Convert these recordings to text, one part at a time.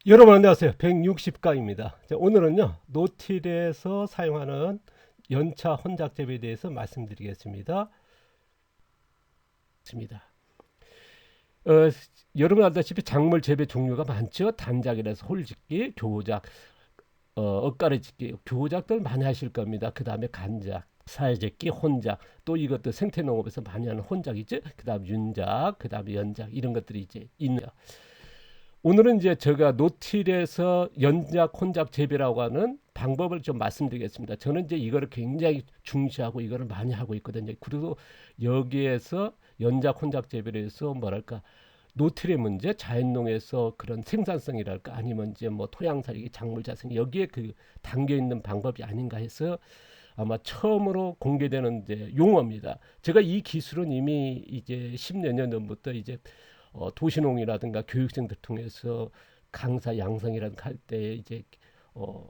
여러분 안녕하세요. 160강입니다. 오늘은요 노틸에서 사용하는 연차 혼작 재배에 대해서 말씀드리겠습니다. 어, 여러분 알다시피 작물 재배 종류가 많죠. 단작이라서 홀짓기, 교작, 엇가래짓기, 교작들 많이 하실 겁니다. 그 다음에 간작, 사회짓기, 혼작, 또 이것도 생태농업에서 많이 하는 혼작이죠. 그 다음 윤작, 그 다음에 연작 이런 것들이 이제 있네요. 오늘은 이제 제가 노틸에서 연작 혼작 재배라고 하는 방법을 좀 말씀드리겠습니다. 저는 이제 이거를 굉장히 중시하고 이거를 많이 하고 있거든요. 그리고 여기에서 연작 혼작 재배를 해서 뭐랄까 노틸의 문제, 자연농에서 그런 생산성이랄까 아니면 이제 뭐 토양 살기, 작물 자생 여기에 그 담겨 있는 방법이 아닌가 해서 아마 처음으로 공개되는 이제 용어입니다. 제가 이 기술은 이미 이제 10여 년 전부터 이제 도시농이라든가 교육생들 통해서 강사 양성이라든가 할 때 이제 어,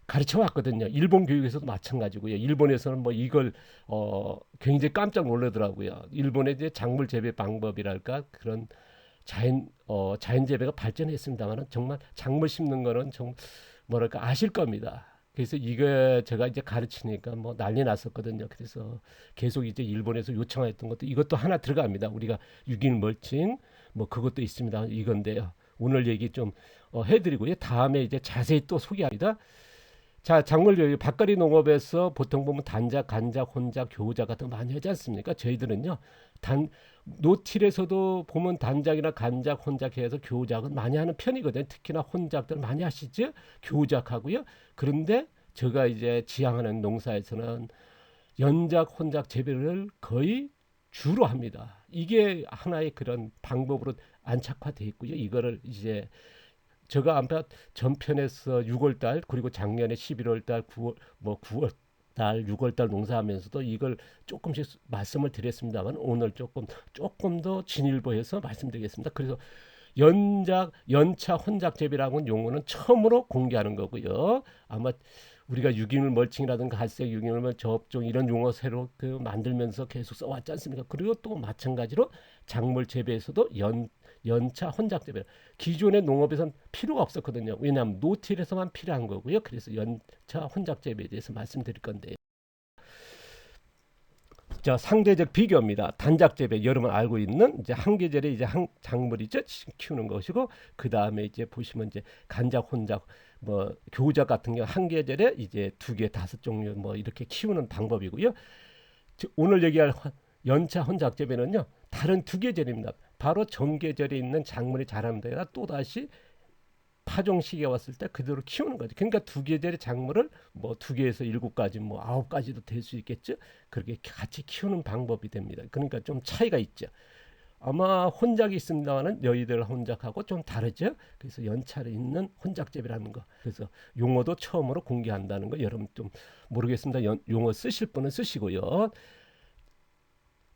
가르쳐 왔거든요. 일본 교육에서도 마찬가지고요. 일본에서는 뭐 이걸 굉장히 깜짝 놀라더라고요. 일본의 이제 작물 재배 방법이랄까 그런 자연 재배가 발전했습니다만은 정말 작물 심는 거는 정 뭐랄까 아실 겁니다. 그래서 이거 제가 이제 가르치니까 뭐 난리 났었거든요. 그래서 계속 이제 일본에서 요청했던 것도 이것도 하나 들어갑니다. 우리가 유기물 멀칭 뭐 그것도 있습니다. 이건데요. 오늘 얘기 좀 해드리고요. 다음에 이제 자세히 또 소개합니다. 자, 작물 밥가리 농업에서 보통 보면 단작, 간작, 혼작, 교작 같은 거 많이 하지 않습니까? 저희들은요. 단 노틸에서도 보면 단작이나 간작, 혼작 해서 교작은 많이 하는 편이거든요. 특히나 혼작들 많이 하시죠? 교작하고요. 그런데 제가 이제 지향하는 농사에서는 연작, 혼작 재배를 거의 주로 합니다. 이게 하나의 그런 방법으로 안착화되어 있고요. 이거를 이제 제가 아마 전편에서 6월달 그리고 작년에 11월달 9월 뭐 9월달 6월달 농사하면서도 이걸 조금씩 말씀을 드렸습니다만 오늘 조금 더 진일보해서 말씀드리겠습니다. 그래서 연차 혼작 재배라는 용어는 처음으로 공개하는 거고요. 아마 우리가 유기물 멀칭이라든가 갈색 유기물 접종 이런 용어 새로 그 만들면서 계속 써왔지 않습니까? 그리고 또 마찬가지로 작물 재배에서도 연차 혼작 재배 기존의 농업에선 필요가 없었거든요. 왜냐하면 노틸에서만 필요한 거고요. 그래서 연차 혼작 재배에 대해서 말씀드릴 건데 자, 상대적 비교입니다. 단작 재배 여러분 알고 있는 이제 한 계절에 이제 한 작물이죠 키우는 것이고 그 다음에 이제 보시면 이제 간작 혼작 뭐 교작 같은 경우 한 계절에 이제 두 개 다섯 종류 뭐 이렇게 키우는 방법이고요. 오늘 얘기할 연차 혼작 재배는요 다른 두 계절입니다. 바로 정계절에 있는 작물이 자라는 데다 또 다시 파종 시기가 왔을 때 그대로 키우는 거죠. 그러니까 두 계절의 작물을 뭐 두 개에서 일곱 가지 뭐 아홉 가지도 될 수 있겠죠. 그렇게 같이 키우는 방법이 됩니다. 그러니까 좀 차이가 있죠. 아마 혼작이 있습니다만은 너희들 혼작하고 좀 다르죠. 그래서 연차를 있는 혼작 재배라는 거. 그래서 용어도 처음으로 공개한다는 거 여러분 좀 모르겠습니다. 용어 쓰실 분은 쓰시고요.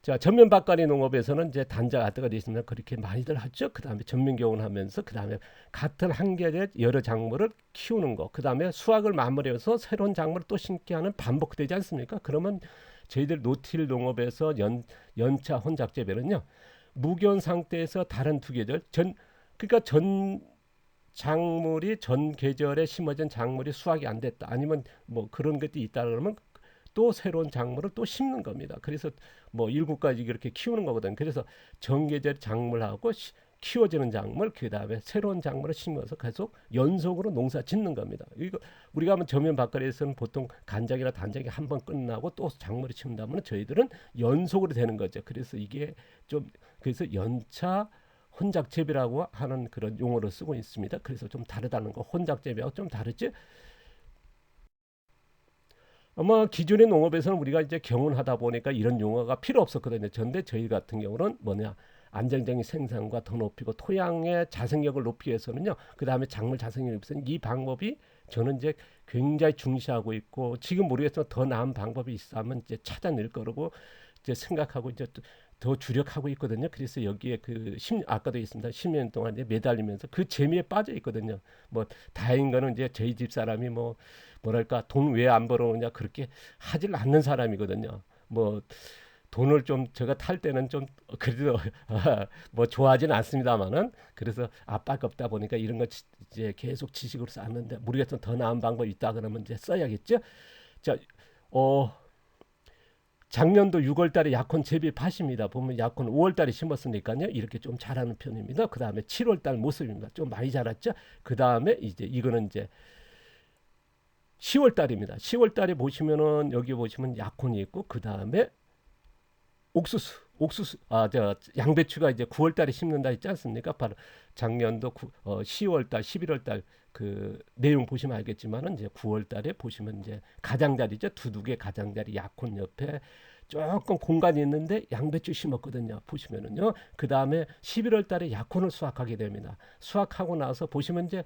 자, 전면 밭가리 농업에서는 이제 단작 아트가 되어 있습니다. 그렇게 많이들 하죠. 그 다음에 전면 교훈하면서 그 다음에 같은 한 계절에 여러 작물을 키우는 거. 그 다음에 수확을 마무리해서 새로운 작물을 또 심게 하는 반복되지 않습니까? 그러면 저희들 노틸 농업에서 연차 혼작 재배는요. 무견 상태에서 다른 두 계절 그러니까 전 작물이 전 계절에 심어진 작물이 수확이 안 됐다. 아니면 뭐 그런 것도 있다 그러면 또 새로운 작물을 또 심는 겁니다. 그래서 뭐 일곱 가지 이렇게 키우는 거거든. 그래서 정계절 작물하고 키워지는 작물, 그 다음에 새로운 작물을 심어서 계속 연속으로 농사 짓는 겁니다. 이거 우리가 하면 저면 밭가리에서는 보통 간작이나 단작이 한 번 끝나고 또 작물을 심다면 저희들은 연속으로 되는 거죠. 그래서 이게 좀 그래서 연차 혼작 재배라고 하는 그런 용어를 쓰고 있습니다. 그래서 좀 다르다는 거, 혼작 재배하고 좀 다르죠. 아마 기존의 농업에서는 우리가 이제 경운하다 보니까 이런 용어가 필요 없었거든요. 그런데 저희 같은 경우는 뭐냐 안정적인 생산과 더 높이고 토양의 자생력을 높이기 위해서는요. 그 다음에 작물 자생력을 위해서는 이 방법이 저는 이제 굉장히 중시하고 있고 지금 모르겠지만 더 나은 방법이 있다면 이제 찾아낼 거라고 이제 생각하고 이제 더 주력하고 있거든요. 그래서 여기에 아까도 있습니다. 10년 동안 이제 매달리면서 그 재미에 빠져 있거든요. 뭐 다행인 거는 이제 저희 집 사람이 뭐 뭐랄까 돈 왜 안 벌어오냐 그렇게 하질 않는 사람이거든요. 뭐 돈을 좀 제가 탈 때는 좀 그래도 뭐 좋아하지는 않습니다만은 그래서 압박 없다 보니까 이런 거 이제 계속 지식으로 쌓는데 모르겠어 더 나은 방법이 있다 그러면 이제 써야겠죠. 자, 어 작년도 6월 달에 약혼 재배 밭입니다. 보면 약혼 5월 달에 심었으니까요. 이렇게 좀 자라는 편입니다. 그다음에 7월 달 모습입니다. 좀 많이 자랐죠. 그다음에 이제 이거는 이제 10월 달입니다. 10월 달에 보시면은 여기 보시면 약혼이 있고 그다음에 옥수수 저 양배추가 이제 9월 달에 심는다 했지 않습니까? 바로 작년도 10월 달, 11월 달 그 내용 보시면 알겠지만은 이제 9월 달에 보시면 이제 가장자리죠. 두둑의 가장자리 약혼 옆에 조금 공간이 있는데 양배추 심었거든요. 보시면은요. 그다음에 11월 달에 약혼을 수확하게 됩니다. 수확하고 나서 보시면 이제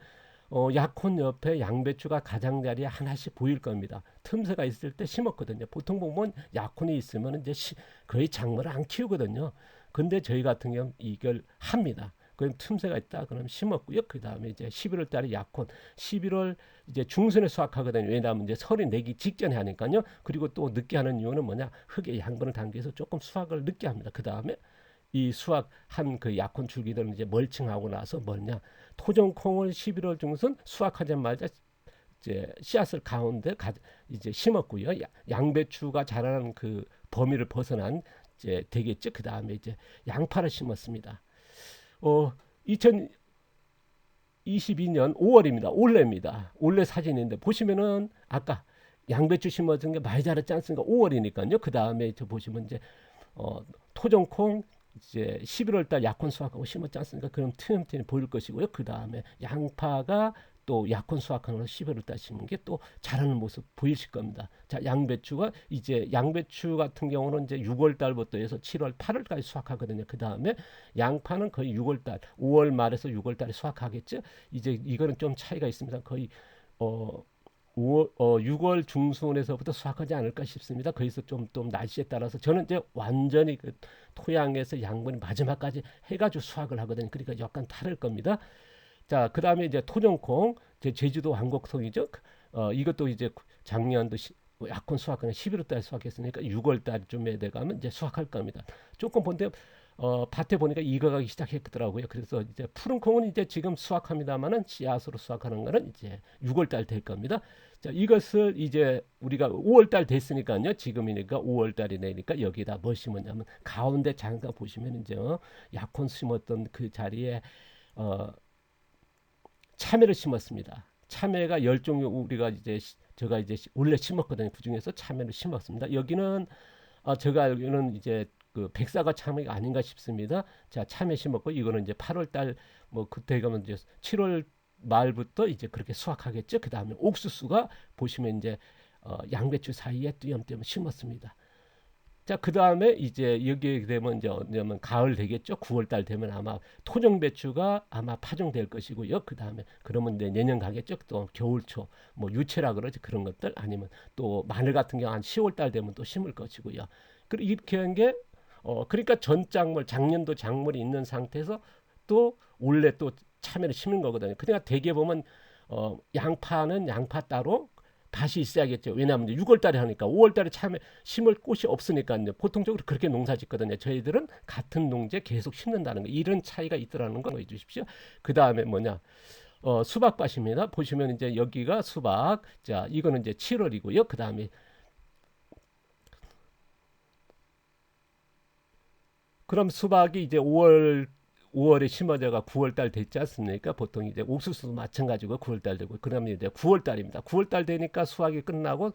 약혼 옆에 양배추가 가장자리에 하나씩 보일 겁니다. 틈새가 있을 때 심었거든요. 보통 보면 약혼이 있으면 이제 거의 작물을 안 키우거든요. 근데 저희 같은 경우는 이걸 합니다. 그럼 틈새가 있다 그럼 심었고요. 그 다음에 이제 11월 달에 약혼, 11월 이제 중순에 수확하거든요. 왜냐하면 이제 설이 내기 직전에 하니까요. 그리고 또 늦게 하는 이유는 뭐냐? 흙에 양분을 담겨서 조금 수확을 늦게 합니다. 그 다음에 이 수확한 그 약혼 줄기들은 이제 멀칭하고 나서 뭐냐? 토종콩을 11월 중순 수확하자마자 이제 씨앗을 가운데 이제 심었고요. 양배추가 자라는 그 범위를 벗어난 이제 되겠죠. 그 다음에 이제 양파를 심었습니다. 2022년 5월입니다. 올해입니다. 올해 사진인데 보시면은 아까 양배추 심어준 게 많이 자랐지 않습니까? 5월이니까요. 그 다음에 저 보시면 이제 토종콩 이제 11월 달 약혼 수확하고 심었지 않습니까? 그럼 틈틈이 보일 것이고요. 그 다음에 양파가 또 약혼 수확하는 걸 11월 달 심은 게 또 자라는 모습 보이실 겁니다. 자, 양배추가 이제 양배추 같은 경우는 이제 6월 달부터 해서 7월, 8월까지 수확하거든요. 그 다음에 양파는 거의 6월 달, 5월 말에서 6월 달에 수확하겠죠. 이제 이거는 좀 차이가 있습니다. 거의 6월 중순에서부터 수확하지 않을까 싶습니다. 거기서 좀 날씨에 따라서 저는 이제 완전히 그 토양에서 양분이 마지막까지 해가지고 수확을 하거든요. 그러니까 약간 다를 겁니다. 자, 그 다음에 이제 토종콩, 제주도 한곡송이죠. 이것도 이제 작년도 약혼 수확은 11월 달에 수확했으니까 6월 달쯤에 돼가면 이제 수확할 겁니다. 조금 본데 밭에 보니까 익어가기 시작했더라고요. 그래서 이제 푸른 콩은 이제 지금 수확합니다만은 씨앗으로 수확하는 거는 이제 6월 달 될 겁니다. 자, 이것을 이제 우리가 5월 달 됐으니까요. 지금이니까 5월 달이 되니까 여기다 뭐 심었냐면 가운데 잠깐 보시면 이제 약혼 심었던 그 자리에 참외를 심었습니다. 참외가 10종류 우리가 이제 제가 이제 원래 심었거든요. 그 중에서 참외를 심었습니다. 여기는 제가 알기로는 이제 그 백사과 참외가 아닌가 싶습니다. 자, 참외 심었고 이거는 이제 8월 달 뭐 그때 가면 이제 7월 말부터 이제 그렇게 수확하겠죠. 그 다음에 옥수수가 보시면 이제 양배추 사이에 띄엄띄엄 심었습니다. 자, 그 다음에 이제 여기에 되면 이제 언제면 가을 되겠죠. 9월 달 되면 아마 토종 배추가 아마 파종될 것이고요. 그 다음에 그러면 이제 내년 가겠죠. 또 겨울초 뭐 유채라 그러지 그런 것들 아니면 또 마늘 같은 경우 한 10월 달 되면 또 심을 것이고요. 그리고 이렇게 한 게 그러니까 전 작물 작년도 작물이 있는 상태에서 또 올해 또 참외를 심는 거거든요. 그러니까 대개 보면 양파는 양파 따로 밭이 있어야겠죠. 왜냐하면 6월 달에 하니까 5월 달에 참외 심을 곳이 없으니까요. 보통적으로 그렇게 농사 짓거든요. 저희들은 같은 농지에 계속 심는다는 거. 이런 차이가 있더라는 거 해주십시오. 그 다음에 뭐냐. 수박밭입니다. 보시면 이제 여기가 수박. 자, 이거는 이제 7월이고요. 그 다음에 그럼 수박이 이제 5월에 심어져가 9월 달 됐지 않습니까? 보통 이제 옥수수도 마찬가지고 9월 달 되고 그러면 이제 9월 달입니다. 9월 달 되니까 수확이 끝나고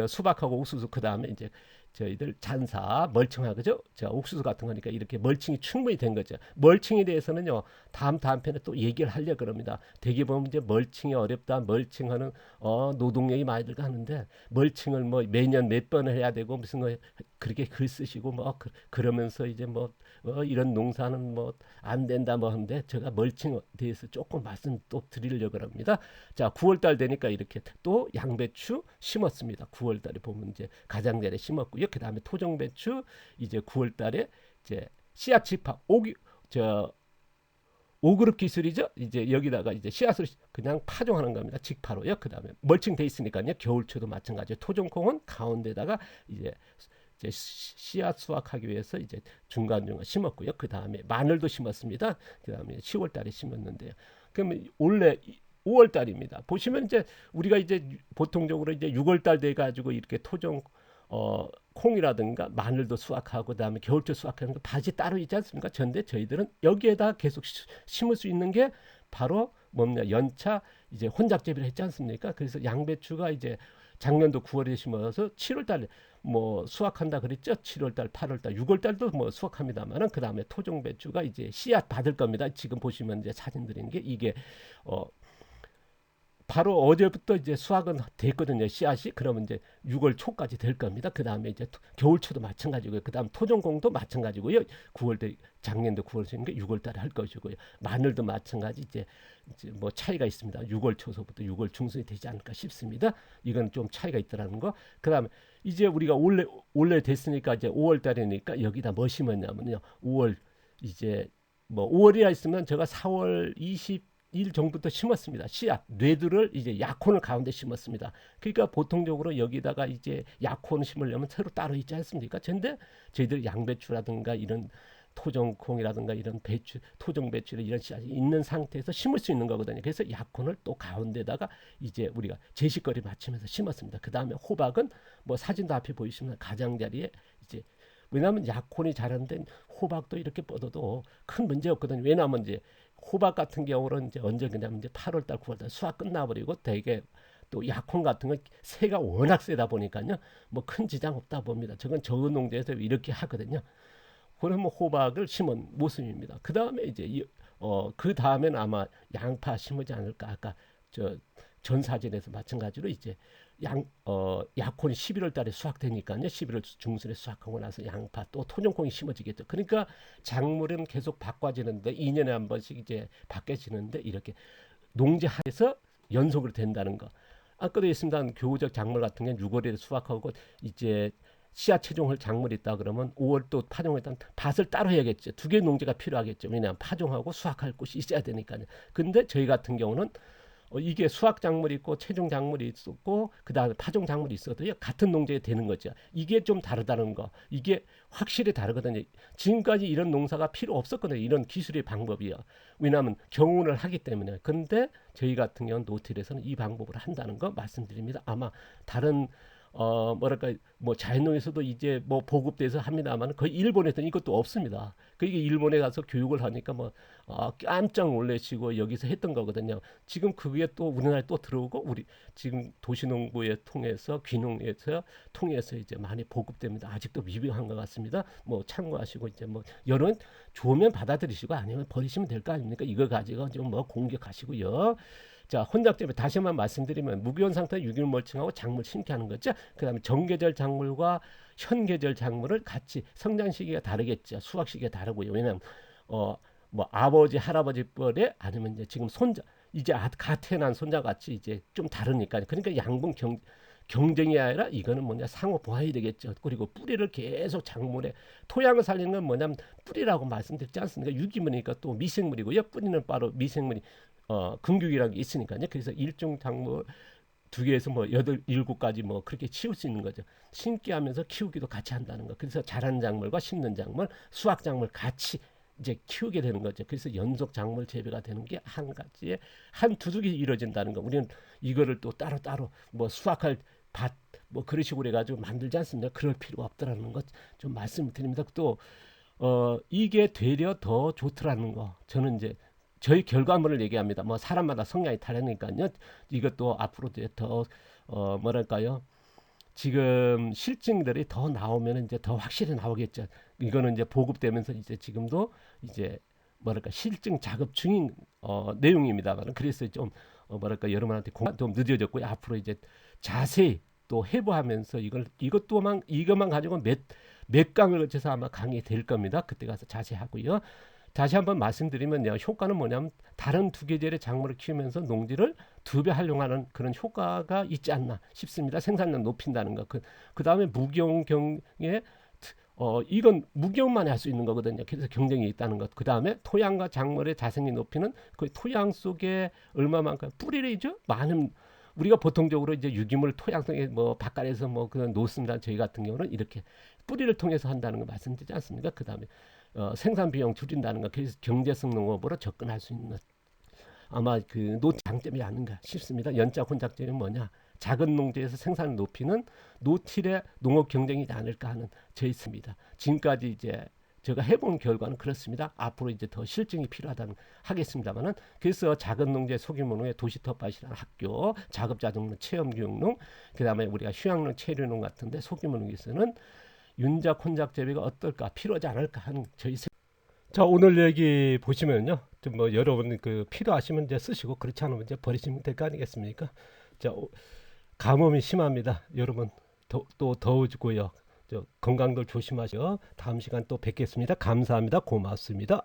수박하고 옥수수 그 다음에 이제 저희들 잔사 멀칭하 그죠? 자, 옥수수 같은 거니까 이렇게 멀칭이 충분히 된 거죠. 멀칭에 대해서는요 다음 편에 또 얘기를 하려 그럽니다. 대개 보면 이제 멀칭이 어렵다, 멀칭하는 노동력이 많이 들어가 하는데 멀칭을 뭐 매년 몇 번을 해야 되고 무슨 거 그렇게 글 쓰시고 뭐 그러면서 이제 뭐 이런 농사는 뭐 안 된다 뭐 하는데 제가 멀칭에 대해서 조금 말씀 또 드리려고 합니다. 자, 9월 달 되니까 이렇게 또 양배추 심었습니다. 9월 달에 보면 이제 가장자리에 심었고요. 그 다음에 토종배추 이제 9월 달에 이제 씨앗 집합 저 5그룹 기술이죠. 이제 여기다가 이제 씨앗을 그냥 파종하는 겁니다. 직파로요. 그 다음에 멀칭돼 있으니까요. 겨울초도 마찬가지예요. 토종콩은 가운데다가 이제 이제 씨앗 수확하기 위해서 이제 중간중간 심었고요. 그 다음에 마늘도 심었습니다. 그 다음에 10월 달에 심었는데요. 그러면 원래 5월 달입니다. 보시면 이제 우리가 이제 보통적으로 이제 6월 달 돼 가지고 이렇게 토종 콩이라든가 마늘도 수확하고 그다음에 겨울철 수확하는 거 밭이 따로 있지 않습니까? 그런데 저희들은 여기에다 계속 심을 수 있는 게 바로 뭡니까? 연차 이제 혼작 재배를 했지 않습니까? 그래서 양배추가 이제 작년도 9월에 심어서 7월 달에 뭐 수확한다 그랬죠. 7월 달, 8월 달, 6월 달도 뭐 수확합니다만은 그 다음에 토종 배추가 이제 씨앗 받을 겁니다. 지금 보시면 이제 사진 드린 게 이게 어 바로 어제부터 이제 수확은 됐거든요. 씨앗이. 그러면 이제 6월 초까지 될 겁니다. 그 다음에 이제 겨울초도 마찬가지고요. 그 다음 토종콩도 마찬가지고요. 9월대 작년도 9월 생긴 게 6월 달에 할 것이고요. 마늘도 마찬가지 이제 뭐 차이가 있습니다. 6월 초서부터 6월 중순이 되지 않을까 싶습니다. 이건 좀 차이가 있더라는 거. 그 다음에 이제 우리가 올해 됐으니까 이제 5월 달이니까 여기다 뭐 심었냐면요. 5월 이제 뭐 5월이라 있으면 제가 4월 20일 전부터 심었습니다. 씨앗 뇌두를 이제 약혼을 가운데 심었습니다. 그러니까 보통적으로 여기다가 이제 약혼 심으려면 새로 따로 있지 않습니까? 근데 저희들 양배추라든가 이런 토종콩이라든가 이런 배추, 토종 배추 이런 씨앗이 있는 상태에서 심을 수 있는 거거든요. 그래서 약혼을 또 가운데다가 이제 우리가 제식거리 맞추면서 심었습니다. 그 다음에 호박은 뭐 사진도 앞에 보이시면 가장자리에 이제 왜냐하면 약혼이 잘하는데 호박도 이렇게 뻗어도 큰 문제 없거든요. 왜냐하면 이제 호박 같은 경우는 이제 언제 그냥 이제 8월달, 9월달 수확 끝나버리고 되게 또 약혼 같은 건 새가 워낙 세다 보니까요. 뭐 큰 지장 없다 봅니다. 저건 저은 농장에서 이렇게 하거든요. 그러면 호박을 심은 모습입니다. 그 다음에 이제 그 다음에는 아마 양파 심으지 않을까. 아까 저 전 사진에서 마찬가지로 이제 약혼이 11월 달에 수확되니까요. 11월 중순에 수확하고 나서 양파 또 토종콩이 심어지겠죠. 그러니까 작물은 계속 바꿔지는데 2년에 한 번씩 이제 바뀌어지는데 이렇게 농지하에서 연속으로 된다는 거. 아까도 있습니다. 교우적 작물 같은 경우는 6월에 수확하고 이제 씨앗 체종할 작물이 있다 그러면 5월 또 파종했다면 밭을 따로 해야겠죠. 두 개의 농지가 필요하겠죠. 왜냐하면 파종하고 수확할 곳이 있어야 되니까요. 근데 저희 같은 경우는 이게 수확 작물이 있고 체종 작물이 있었고 그 다음에 파종 작물이 있어도요 같은 농지에 되는 거죠. 이게 좀 다르다는 거. 이게 확실히 다르거든요. 지금까지 이런 농사가 필요 없었거든요. 이런 기술의 방법이요. 왜냐하면 경운을 하기 때문에. 근데 저희 같은 경우는 노틸에서는 이 방법을 한다는 거 말씀드립니다. 아마 다른 뭐랄까 뭐 자연농에서도 이제 뭐 보급돼서 합니다만 거의 일본에서는 이것도 없습니다. 그게 일본에 가서 교육을 하니까 뭐 깜짝 놀라시고 여기서 했던 거거든요. 지금 그게 또 우리나라에 또 들어오고 우리 지금 도시농부에 통해서 귀농에서 통해서 이제 많이 보급됩니다. 아직도 미비한 것 같습니다. 뭐 참고하시고 이제 뭐 여론 좋으면 받아들이시고 아니면 버리시면 될 거 아닙니까? 이거 가지고 좀 뭐 공격하시고요. 자, 혼작재배 다시 한번 말씀드리면 무기온 상태 유기물 멀칭하고 작물 심게 하는 거죠. 그다음에 정계절 작물과 현계절 작물을 같이 성장 시기가 다르겠죠. 수확 시기가 다르고요. 왜냐하면 뭐 아버지 할아버지 뻘에 아니면 이제 지금 손자 이제 갓 태어난 손자 같이 이제 좀 다르니까 그러니까 양분 경쟁이 아니라 이거는 뭐냐 상호 보완이 되겠죠. 그리고 뿌리를 계속 작물에 토양을 살리는 건 뭐냐면 뿌리라고 말씀드렸지 않습니까? 유기물이니까 또 미생물이고요. 뿌리는 바로 미생물이 근육이라는 게 있으니까요. 그래서 일종 작물 두 개에서 뭐 여덟 일곱 가지 뭐 그렇게 키울 수 있는 거죠. 심기 하면서 키우기도 같이 한다는 거. 그래서 자란 작물과 심는 작물, 수확 작물 같이 이제 키우게 되는 거죠. 그래서 연속 작물 재배가 되는 게 한 가지에 한 두둑이 이루어진다는 거. 우리는 이거를 또 따로 뭐 수확할 밭 뭐 그런 식으로 해가지고 만들지 않습니다. 그럴 필요가 없더라는 것 좀 말씀드립니다. 또 이게 되려 더 좋더라는 거. 저는 이제 저희 결과물을 얘기합니다. 뭐 사람마다 성향이 다르니까요. 이것도 앞으로 더 뭐랄까요? 지금 실증들이 더 나오면 이제 더 확실히 나오겠죠. 이거는 이제 보급되면서 이제 지금도 이제 뭐랄까 실증 작업 중인 내용입니다만 그래서 좀 뭐랄까 여러분한테 좀 늦어졌고요. 앞으로 이제 자세히 또 해부하면서 이것만 가지고 몇 강을 거쳐서 아마 강의 될 겁니다. 그때 가서 자세히 하고요. 다시 한번 말씀드리면요. 효과는 뭐냐면 다른 두 계절의 작물을 키우면서 농지를 2배 활용하는 그런 효과가 있지 않나 싶습니다. 생산량 높인다는 거. 그 다음에 무기용 경에 이건 무기용만 할 수 있는 거거든요. 그래서 경쟁이 있다는 것. 그 다음에 토양과 작물의 자생이 높이는 그 토양 속에 얼마만큼 뿌리죠? 많은 우리가 보통적으로 이제 유기물 토양성에 뭐 바깥에서 뭐 그런 놓습니다. 저희 같은 경우는 이렇게 뿌리를 통해서 한다는 거 말씀드리지 않습니까? 그다음에 생산 비용 줄인다는 거, 그래서 경제성 농업으로 접근할 수 있는 아마 그 장점이 아닌가 싶습니다. 연자 혼작점이 뭐냐? 작은 농지에서 생산을 높이는 노틸의 농업 경쟁이지 않을까 하는 저 있습니다. 지금까지 이제 제가 해본 결과는 그렇습니다. 앞으로 이제 더 실증이 필요하다는 하겠습니다만은 그래서 작은 농지 소규모농의 도시텃밭이라는 학교, 작업자동농, 체험교육농, 그다음에 우리가 휴양농, 체류농 같은데 소규모농에서는 윤작 혼작 재배가 어떨까 필요하지 않을까 하는 저희 자 오늘 얘기 보시면요 좀 뭐 여러분 그 필요하시면 이제 쓰시고 그렇지 않으면 이제 버리시면 될 거 아니겠습니까? 자 가뭄이 심합니다. 여러분 또 더워지고요. 건강들 조심하시고 다음 시간 또 뵙겠습니다. 감사합니다. 고맙습니다.